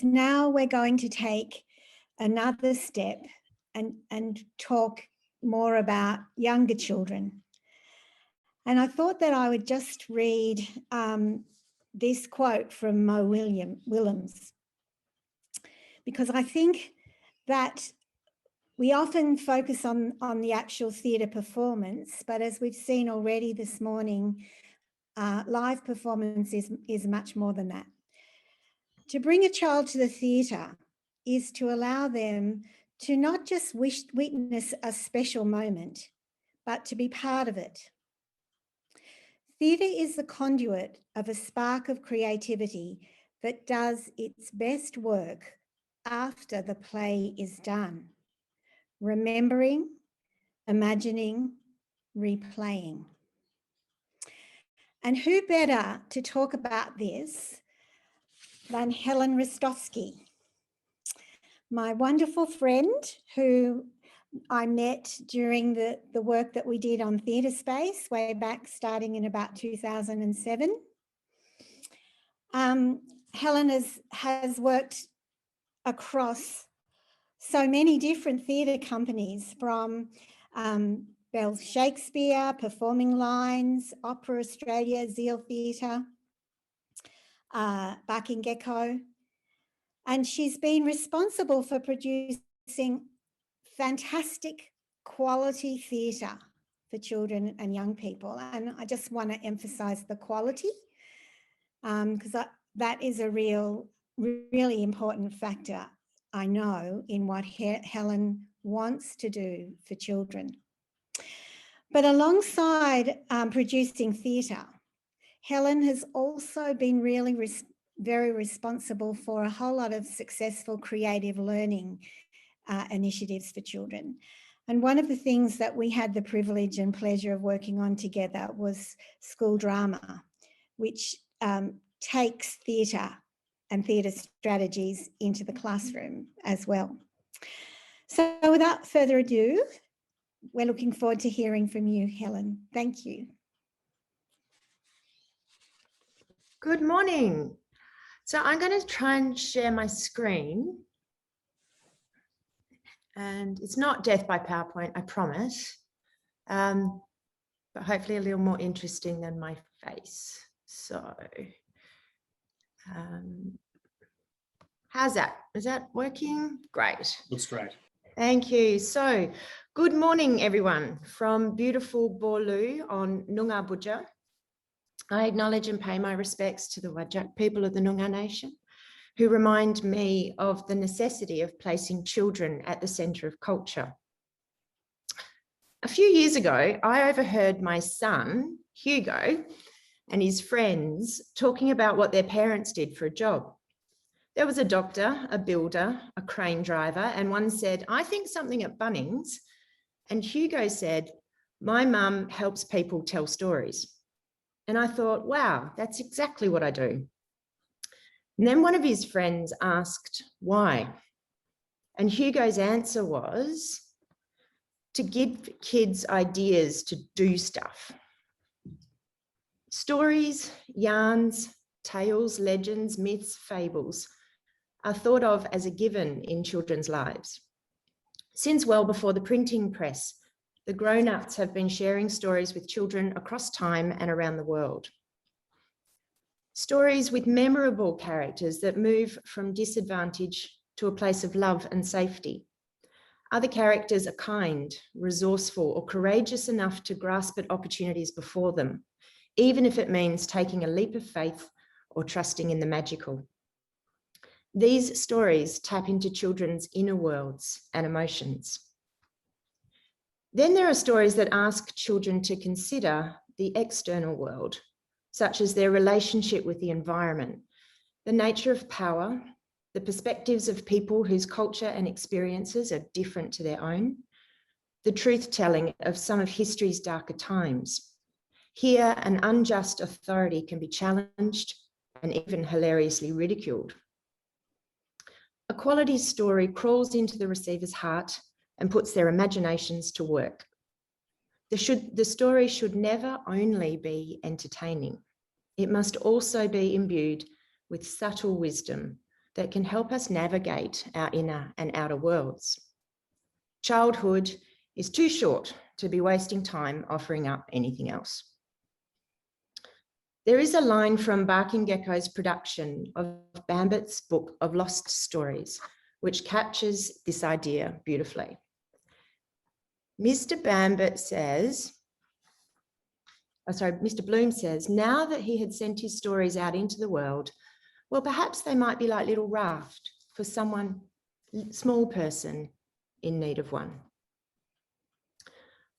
now we're going to take another step and talk more about younger children. And I thought that I would just read this quote from Mo Willems, because I think that we often focus on the actual theatre performance, but as we've seen already this morning, live performance is much more than that. To bring a child to the theatre is to allow them to not just witness a special moment, but to be part of it. Theatre is the conduit of a spark of creativity that does its best work after the play is done. Remembering, imagining, replaying. And who better to talk about this than Helen Rustowski, my wonderful friend who I met during the work that we did on Theatre Space way back starting in about 2007. Helen has worked across so many different theatre companies, from Bell Shakespeare, Performing Lines, Opera Australia, Zeal Theatre, back in Gecko. And she's been responsible for producing fantastic quality theatre for children and young people. And I just want to emphasise the quality, because that is a really important factor, I know, in what Helen wants to do for children. But alongside producing theatre, Helen has also been really very responsible for a whole lot of successful creative learning initiatives for children. And one of the things that we had the privilege and pleasure of working on together was school drama, which takes theatre and theatre strategies into the classroom as well. So without further ado, we're looking forward to hearing from you, Helen. Thank you. Good morning. So I'm going to try and share my screen. And it's not death by PowerPoint, I promise. But hopefully a little more interesting than my face. So how's that? Is that working? Great. Looks great. Thank you. So good morning, everyone, from beautiful Borlu on Noongar Budja. I acknowledge and pay my respects to the Whadjuk people of the Noongar Nation, who remind me of the necessity of placing children at the centre of culture. A few years ago, I overheard my son, Hugo, and his friends talking about what their parents did for a job. There was a doctor, a builder, a crane driver, and one said, "I think something at Bunnings." And Hugo said, "My mum helps people tell stories." And I thought, wow, that's exactly what I do. And then one of his friends asked why. And Hugo's answer was to give kids ideas to do stuff. Stories, yarns, tales, legends, myths, fables are thought of as a given in children's lives. Since well before the printing press, the grown-ups have been sharing stories with children across time and around the world. Stories with memorable characters that move from disadvantage to a place of love and safety. Other characters are kind, resourceful, or courageous enough to grasp at opportunities before them, even if it means taking a leap of faith or trusting in the magical. These stories tap into children's inner worlds and emotions. Then there are stories that ask children to consider the external world, such as their relationship with the environment, the nature of power, the perspectives of people whose culture and experiences are different to their own, the truth-telling of some of history's darker times. Here, an unjust authority can be challenged and even hilariously ridiculed. A quality story crawls into the receiver's heart and puts their imaginations to work. The story should never only be entertaining. It must also be imbued with subtle wisdom that can help us navigate our inner and outer worlds. Childhood is too short to be wasting time offering up anything else. There is a line from Barking Gecko's production of Bambit's book of lost stories, which captures this idea beautifully. Mr. Bloom says, now that he had sent his stories out into the world, well, perhaps they might be like little raft for someone, small person in need of one.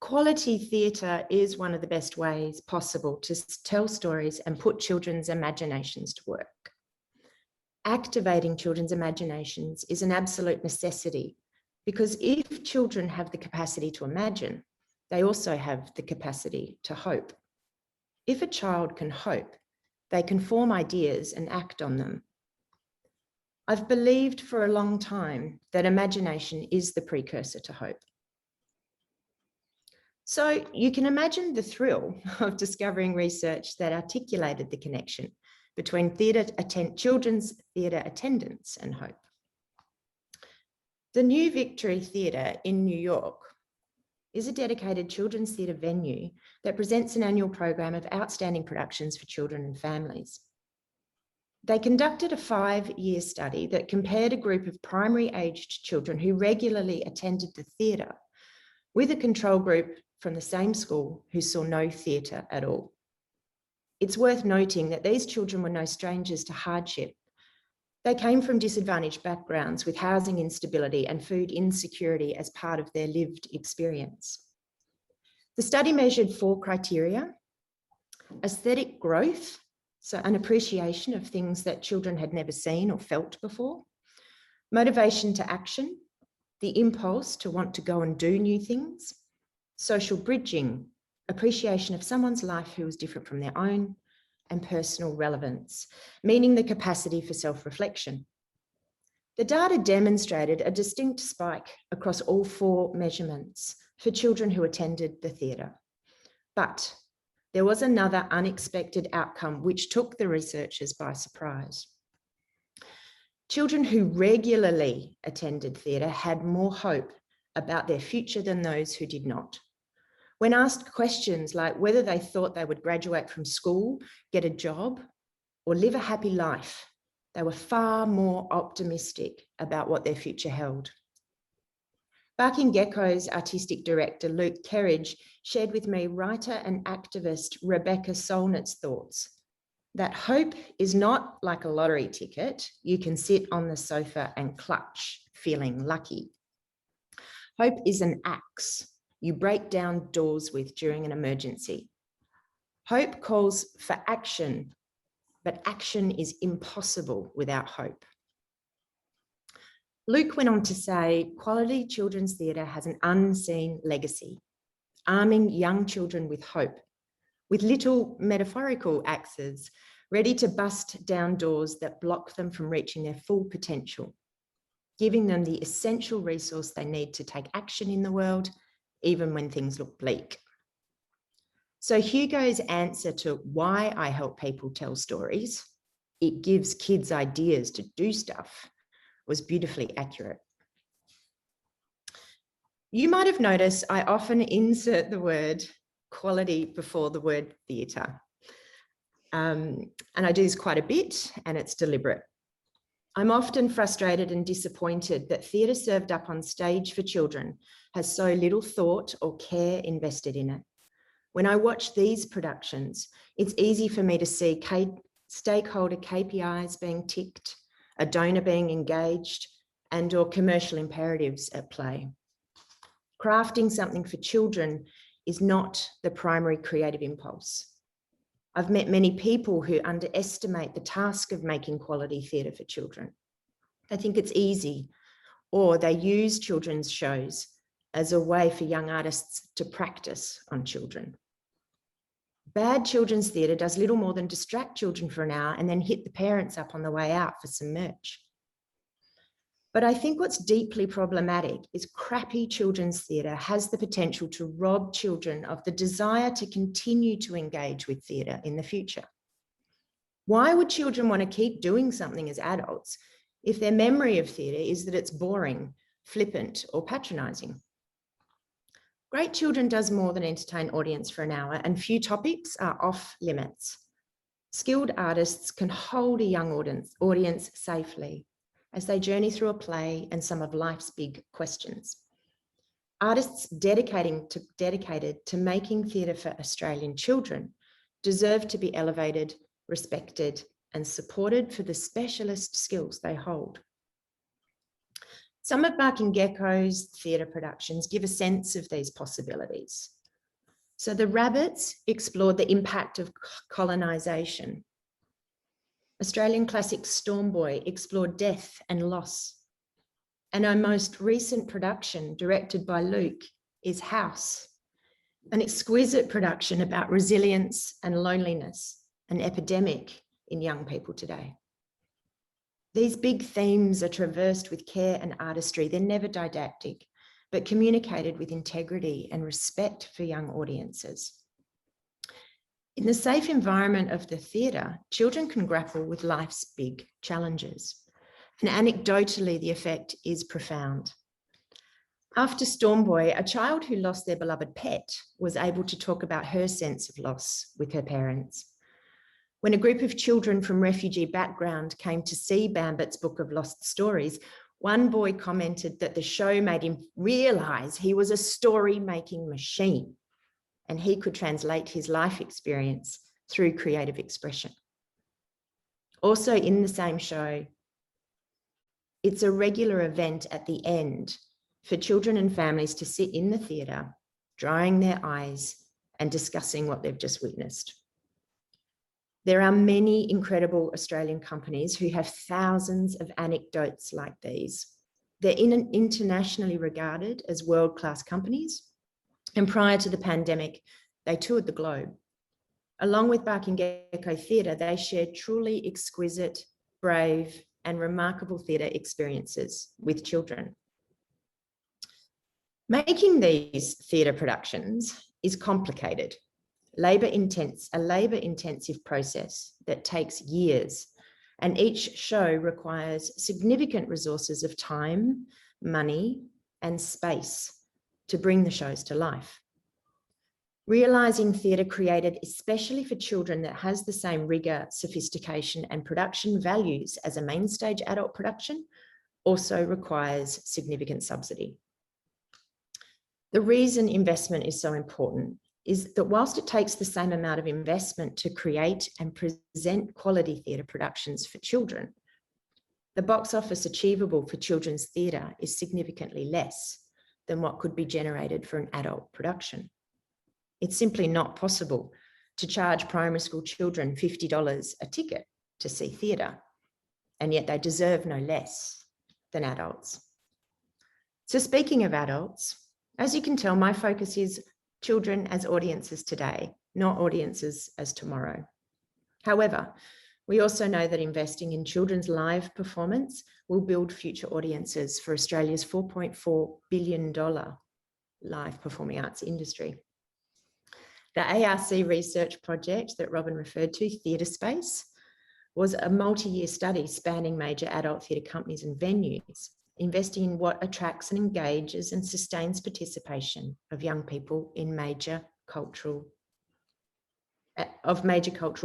Quality theatre is one of the best ways possible to tell stories and put children's imaginations to work. Activating children's imaginations is an absolute necessity, because if children have the capacity to imagine, they also have the capacity to hope. If a child can hope, they can form ideas and act on them. I've believed for a long time that imagination is the precursor to hope. So you can imagine the thrill of discovering research that articulated the connection between children's theatre attendance and hope. The New Victory Theatre in New York is a dedicated children's theatre venue that presents an annual program of outstanding productions for children and families. They conducted a 5-year study that compared a group of primary-aged children who regularly attended the theatre with a control group from the same school who saw no theatre at all. It's worth noting that these children were no strangers to hardship. They came from disadvantaged backgrounds with housing instability and food insecurity as part of their lived experience. The study measured 4 criteria: aesthetic growth, so an appreciation of things that children had never seen or felt before; motivation to action, the impulse to want to go and do new things; social bridging, appreciation of someone's life who was different from their own; and personal relevance, meaning the capacity for self-reflection. The data demonstrated a distinct spike across all 4 measurements for children who attended the theatre. But there was another unexpected outcome which took the researchers by surprise. Children who regularly attended theatre had more hope about their future than those who did not. When asked questions like whether they thought they would graduate from school, get a job, or live a happy life, they were far more optimistic about what their future held. Barking Gecko's artistic director, Luke Kerridge, shared with me writer and activist Rebecca Solnit's thoughts that hope is not like a lottery ticket you can sit on the sofa and clutch, feeling lucky. Hope is an axe you break down doors with during an emergency. Hope calls for action, but action is impossible without hope. Luke went on to say, quality children's theatre has an unseen legacy, arming young children with hope, with little metaphorical axes, ready to bust down doors that block them from reaching their full potential, giving them the essential resource they need to take action in the world, even when things look bleak. So Hugo's answer to why I help people tell stories, it gives kids ideas to do stuff, was beautifully accurate. You might have noticed I often insert the word quality before the word theatre. And I do this quite a bit, and it's deliberate. I'm often frustrated and disappointed that theatre served up on stage for children has so little thought or care invested in it. When I watch these productions, it's easy for me to see stakeholder KPIs being ticked, a donor being engaged, and/or commercial imperatives at play. Crafting something for children is not the primary creative impulse. I've met many people who underestimate the task of making quality theatre for children. They think it's easy, or they use children's shows as a way for young artists to practice on children. Bad children's theatre does little more than distract children for an hour and then hit the parents up on the way out for some merch. But I think what's deeply problematic is crappy children's theatre has the potential to rob children of the desire to continue to engage with theatre in the future. Why would children want to keep doing something as adults if their memory of theatre is that it's boring, flippant, or patronising. Great Children does more than entertain audience for an hour, and few topics are off limits. Skilled artists can hold a young audience safely as they journey through a play and some of life's big questions. Artists dedicated to making theatre for Australian children deserve to be elevated, respected, and supported for the specialist skills they hold. Some of Barking Gecko's theatre productions give a sense of these possibilities. So The Rabbits explored the impact of colonisation. Australian classic Storm Boy explored death and loss. And our most recent production, directed by Luke, is House, an exquisite production about resilience and loneliness, an epidemic in young people today. These big themes are traversed with care and artistry. They're never didactic, but communicated with integrity and respect for young audiences. In the safe environment of the theatre, children can grapple with life's big challenges. And anecdotally, the effect is profound. After Storm Boy, a child who lost their beloved pet was able to talk about her sense of loss with her parents. When a group of children from refugee background came to see Bambit's Book of Lost Stories, one boy commented that the show made him realise he was a story-making machine and he could translate his life experience through creative expression. Also in the same show, it's a regular event at the end for children and families to sit in the theatre, drying their eyes and discussing what they've just witnessed. There are many incredible Australian companies who have thousands of anecdotes like these. They're internationally regarded as world-class companies, and prior to the pandemic, they toured the globe. Along with Barking Gecko Theatre, they shared truly exquisite, brave, and remarkable theatre experiences with children. Making these theatre productions is complicated. A labour-intensive process that takes years, and each show requires significant resources of time, money, and space to bring the shows to life. Realising theatre created especially for children that has the same rigour, sophistication, and production values as a main stage adult production also requires significant subsidy. The reason investment is so important is that whilst it takes the same amount of investment to create and present quality theatre productions for children, the box office achievable for children's theatre is significantly less than what could be generated for an adult production. It's simply not possible to charge primary school children $50 a ticket to see theatre, and yet they deserve no less than adults. So speaking of adults, as you can tell, my focus is children as audiences today, not audiences as tomorrow. However, we also know that investing in children's live performance will build future audiences for Australia's $4.4 billion live performing arts industry. The ARC research project that Robin referred to, Theatre Space, was a multi-year study spanning major adult theatre companies and venues, investing in what attracts and engages and sustains participation of young people in major cultural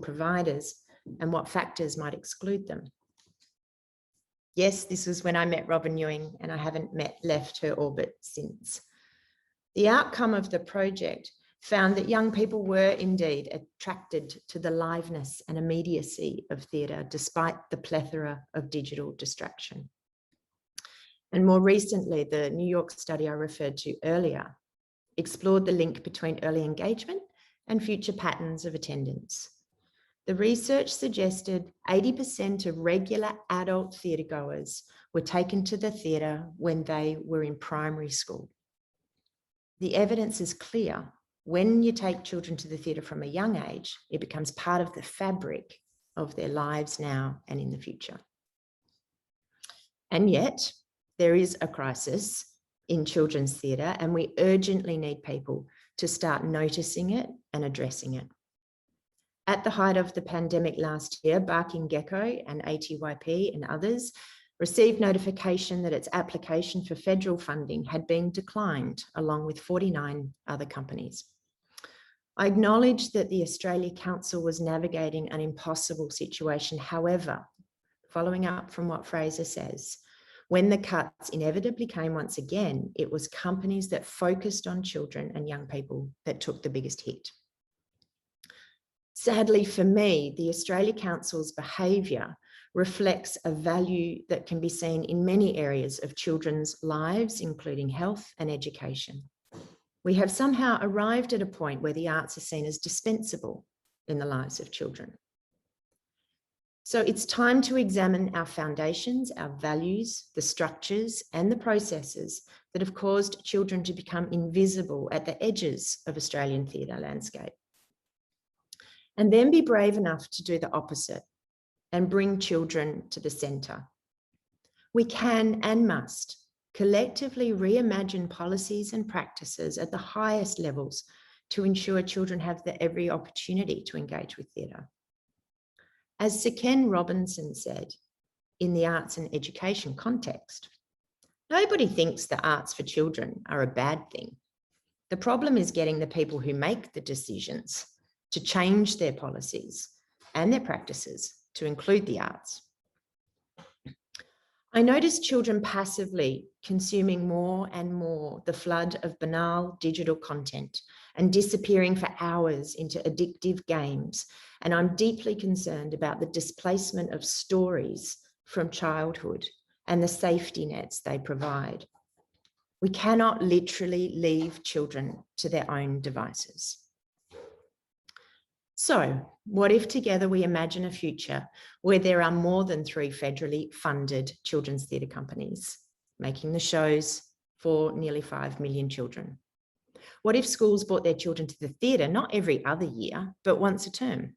providers and what factors might exclude them. Yes, this was when I met Robin Ewing, and I haven't left her orbit since. The outcome of the project found that young people were indeed attracted to the liveness and immediacy of theatre despite the plethora of digital distraction. And more recently, the New York study I referred to earlier explored the link between early engagement and future patterns of attendance. The research suggested 80% of regular adult theatre goers were taken to the theatre when they were in primary school. The evidence is clear. When you take children to the theatre from a young age, it becomes part of the fabric of their lives now and in the future. And yet, there is a crisis in children's theatre, and we urgently need people to start noticing it and addressing it. At the height of the pandemic last year, Barking Gecko and ATYP and others received notification that its application for federal funding had been declined, along with 49 other companies. I acknowledge that the Australia Council was navigating an impossible situation. However, following up from what Fraser says, when the cuts inevitably came once again, it was companies that focused on children and young people that took the biggest hit. Sadly for me, the Australia Council's behaviour reflects a value that can be seen in many areas of children's lives, including health and education. We have somehow arrived at a point where the arts are seen as dispensable in the lives of children. So it's time to examine our foundations, our values, the structures and the processes that have caused children to become invisible at the edges of Australian theatre landscape. And then be brave enough to do the opposite and bring children to the centre. We can and must collectively reimagine policies and practices at the highest levels to ensure children have every opportunity to engage with theatre. As Sir Ken Robinson said, in the arts and education context, nobody thinks the arts for children are a bad thing. The problem is getting the people who make the decisions to change their policies and their practices to include the arts. I notice children passively consuming more and more the flood of banal digital content and disappearing for hours into addictive games. And I'm deeply concerned about the displacement of stories from childhood and the safety nets they provide. We cannot literally leave children to their own devices. So, what if together we imagine a future where there are more than 3 federally funded children's theatre companies making the shows for nearly 5 million children? What if schools brought their children to the theatre not every other year, but once a term?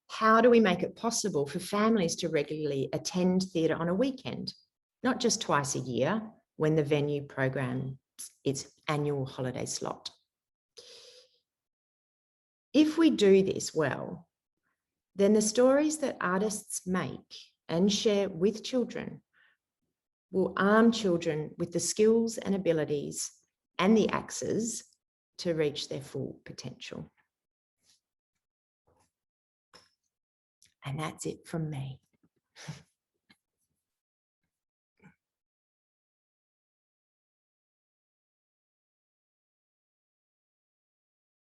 How do we make it possible for families to regularly attend theatre on a weekend, not just twice a year when the venue programs its annual holiday slot? If we do this well, then the stories that artists make and share with children will arm children with the skills and abilities and the access to reach their full potential. And that's it from me.